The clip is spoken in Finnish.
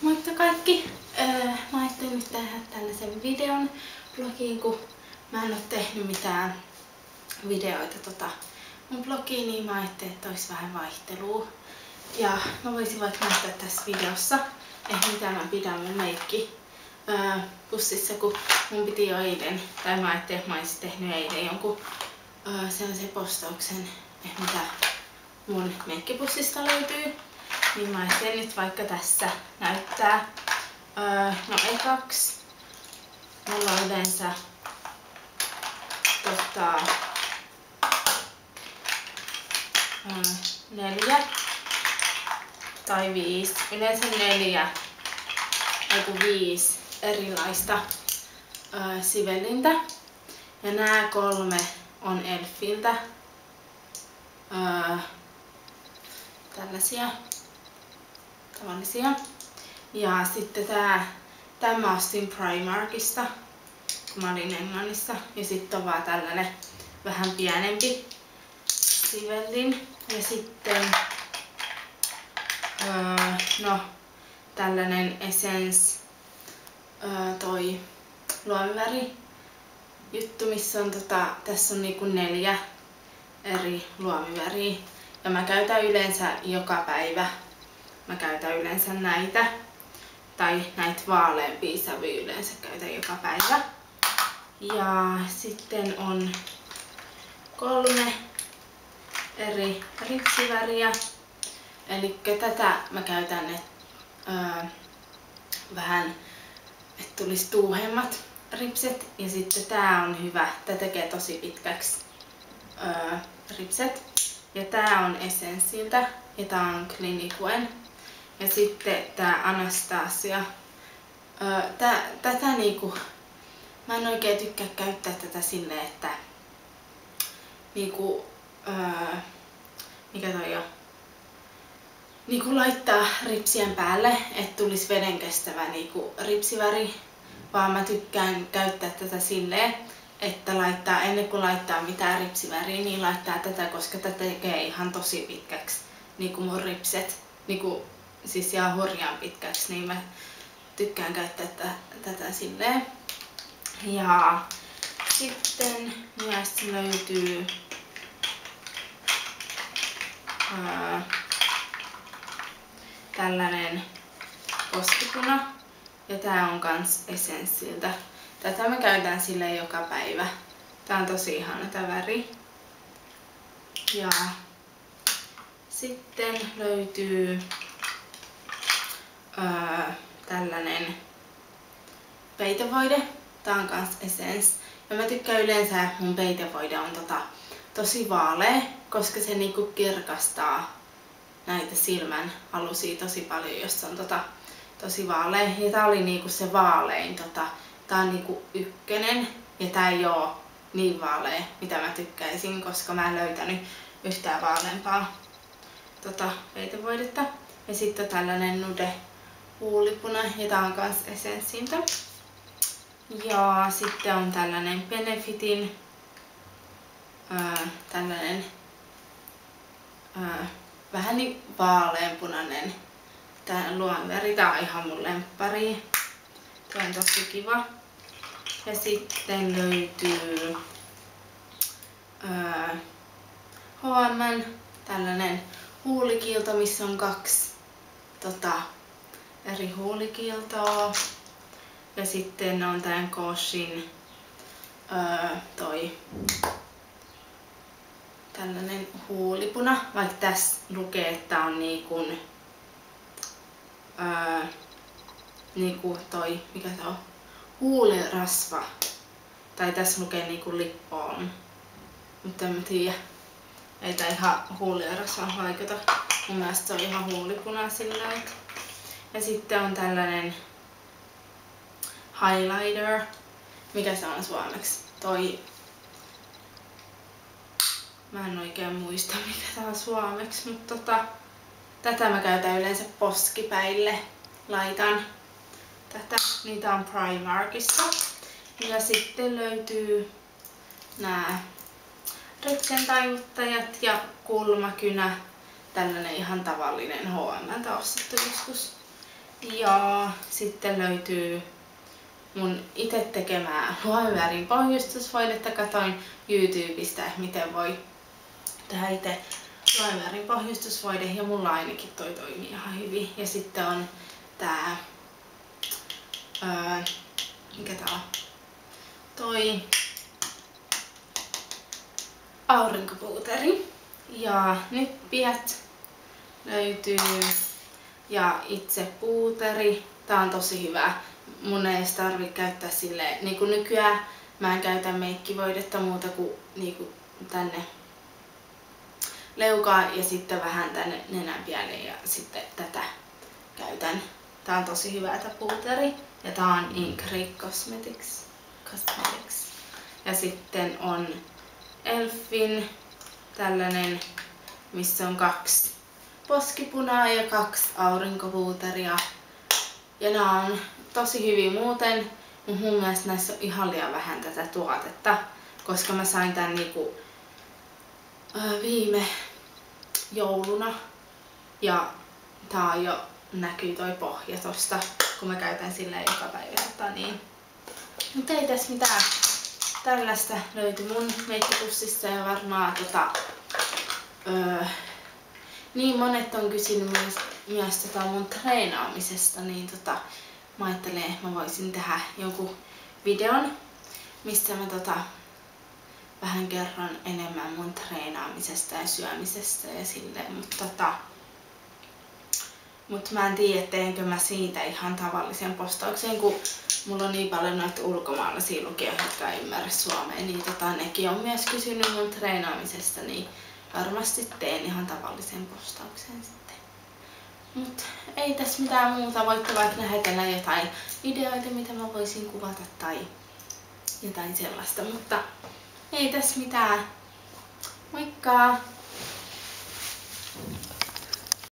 Moikka kaikki! Mä ajattelin nyt tehdä tällaisen videon blogiin, kun mä en oo tehnyt mitään videoita mun blogiin, niin mä ajattelin, että olisi vähän vaihtelua. Ja mä voisin vaikka näyttää tässä videossa, että mitä mä pidän mun meikki pussissa, kun mun piti jo eilen, tai mä ajattelin, että mä olisin tehnyt eilen jonkun sellaisen postauksen, että mitä mun meikkipussista löytyy. Niin mä ajattelin nyt vaikka tässä näyttää. No ekaksi mulla on yleensä 4 tai 5, yleensä 4 tai 5 erilaista sivellintä. Ja nämä 3 on Elfiltä. Tällaisia tavallisia. Ja sitten tämä ostin Primarkista, kun mä olin Englannissa. Ja sitten on vaan tällainen vähän pienempi sivellin. Ja sitten tällainen Essence toi luomiväri juttu, missä on tässä on niinku 4 eri luomiväriä. Ja mä käytän yleensä joka päivä. Mä käytän yleensä näitä. Tai näitä vaaleampia sävyjä yleensä käytän joka päivä. Ja sitten on 3 eri ripsiväriä. Eli tätä mä käytän vähän, että tulisi tuuhemmat ripset. Ja sitten tää on hyvä. Tää tekee tosi pitkäksi ripset. Ja tää on Essenceiltä ja tää on Cliniquen. Ja sitten tää Anastasia. Tätä niinku, mä en oikein tykkää käyttää tätä silleen, että niinku, mikä toi on? Niinku laittaa ripsien päälle, että tulisi vedenkestävä niinku ripsiväri. Vaan mä tykkään käyttää tätä silleen, että laittaa, ennen kuin laittaa mitään ripsiväriä, niin laittaa tätä, koska tätä tekee ihan tosi pitkäksi niinku mun ripset. Niinku, siis ihan hurjaan pitkäksi, niin mä tykkään käyttää tätä silleen. Ja sitten myös löytyy tällainen poskipuna. Ja tää on kans Essenceiltä. Tätä mä käytän silleen joka päivä. Tää on tosi ihana tää väri. Ja sitten löytyy tällainen peitevoide. Tää on kans Essence. Ja mä tykkään yleensä, että mun peitevoide on tosi vaalea, koska se niinku kirkastaa näitä silmän alusia tosi paljon, jos se on tosi vaalea. Ja tää oli niinku se vaalein. Tää on niinku 1. Ja tää ei oo niin vaalea, mitä mä tykkäisin, koska mä en löytänyt yhtään vaaleampaa peitevoidetta. Ja sitten tällainen nude huulipuna, ja tää on kans Essenceiltä. Ja sitten on tällainen Benefitin tällainen vähän niin vaaleanpunainen tää luomiväri. Tää on ihan mun lemppari. Tää on tosi kiva. Ja sitten löytyy H&M tällainen huulikiilto, missä on 2 eri huulikiiltoa. Ja sitten on tän Koshin tällainen huulipuna, vaikka tässä lukee, että on niinku toi, mikä tää on? Huulirasva. Tai tässä lukee niinku lip balm. Mutta en mä tiedä. Ei tää ihan huulirasvan vaikuta. Mun mielestä se on ihan huulipuna sillä. Ja sitten on tällainen highlighter. Mikä se on suomeksi? Mä en oikein muista mikä tää on suomeksi, mutta tätä mä käytän yleensä poskipäille. Laitan tätä. Niitä on Primarkista. Ja sitten löytyy nää retken taivuttajat ja kulmakynä. Tällainen ihan tavallinen H&M:ltä ostettu joskus. Ja sitten löytyy mun itse tekemää luomivärin pohjustusvoidetta. Katoin YouTubesta, miten voi tehdä itse luomivärin pohjustusvoide ja mulla ainakin toi toimii ihan hyvin. Ja sitten on tää, mikä tää on? Toi aurinkopuuteri ja nyppijät löytyy ja itse puuteri. Tää on tosi hyvä. Mun ei edes tarvitse käyttää silleen, niinku nykyään mä en käytä meikkivoidetta muuta kuin niinku tänne leukaan ja sitten vähän tänne nenän päälle ja sitten tätä käytän. Tää on tosi hyvä tää puuteri ja tää on Increase Cosmetics. Ja sitten on Elfin tällainen, missä on 2 poskipunaa ja 2 aurinkopuuteria. Ja nämä on tosi hyvin muuten, mutta mun mielestä näissä on ihan liian vähän tätä tuotetta, koska mä sain tän niinku viime jouluna. Ja tää on jo näkyy toi pohja tosta, kun mä käytän silleen joka päivä. Niin. Mutta ei tässä mitään. Tällaista löytyi mun meikkipussista ja varmaan niin monet on kysynyt myös mun treenaamisesta, niin mä ajattelen, että mä voisin tehdä jonkun videon, missä mä vähän kerron enemmän mun treenaamisesta ja syömisestä ja silleen, mutta mä en tiedä, teenkö mä siitä ihan tavallisen postauksen, kun mulla on niin paljon noita ulkomaalaisia lukijoita, jotka ei ymmärrä suomea, niin nekin on myös kysynyt mun treenaamisesta, niin varmasti teen ihan tavallisen postauksen sitten. Mut ei tässä mitään muuta, voitte vaikka lähetellä jotain ideoita, mitä mä voisin kuvata tai jotain sellaista, mutta ei tässä mitään. Moikka!